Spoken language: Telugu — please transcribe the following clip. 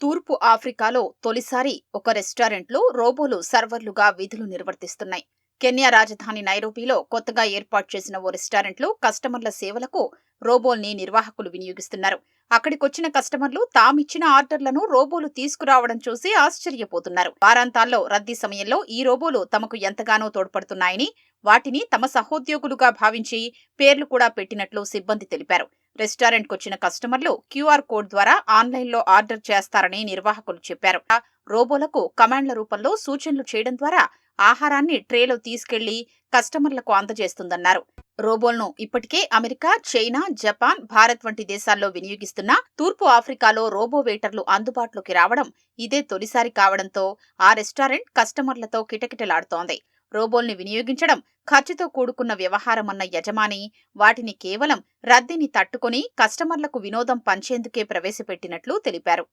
తూర్పు ఆఫ్రికాలో తొలిసారి ఒక రెస్టారెంట్లో రోబోలు సర్వర్లుగా విధులు నిర్వర్తిస్తున్నాయి. కెన్యా రాజధాని నైరోబీలో కొత్తగా ఏర్పాటు చేసిన ఓ రెస్టారెంట్లో కస్టమర్ల సేవలకు రోబోల్ని నిర్వాహకులు వినియోగిస్తున్నారు. అక్కడికొచ్చిన కస్టమర్లు తామిచ్చిన ఆర్డర్లను రోబోలు తీసుకురావడం చూసి ఆశ్చర్యపోతున్నారు. వారాంతాల్లో రద్దీ సమయంలో ఈ రోబోలు తమకు ఎంతగానో తోడ్పడుతున్నాయని, వాటిని తమ సహోద్యోగులుగా భావించి పేర్లు కూడా పెట్టినట్లు సిబ్బంది తెలిపారు. రెస్టారెంట్కొచ్చిన కస్టమర్లు క్యూఆర్ కోడ్ ద్వారా ఆన్లైన్లో ఆర్డర్ చేస్తారని నిర్వాహకులు చెప్పారు. రోబోలకు కమాండ్ల రూపంలో సూచనలు చేయడం ద్వారా ఆహారాన్ని ట్రేలో తీసుకెళ్లి కస్టమర్లకు అందజేస్తుందన్నారు. రోబోలను ఇప్పటికే అమెరికా, చైనా, జపాన్, భారత్ వంటి దేశాల్లో వినియోగిస్తున్న తూర్పు ఆఫ్రికాలో రోబో వెయిటర్లు అందుబాటులోకి రావడం ఇదే తొలిసారి కావడంతో ఆ రెస్టారెంట్ కస్టమర్లతో కిటకిటలాడుతోంది. రోబోల్ని వినియోగించడం ఖర్చుతో కూడుకున్న వ్యవహారమన్న యజమాని వాటిని కేవలం రద్దీని తట్టుకొని కస్టమర్లకు వినోదం పంచేందుకే ప్రవేశపెట్టినట్లు తెలిపారు.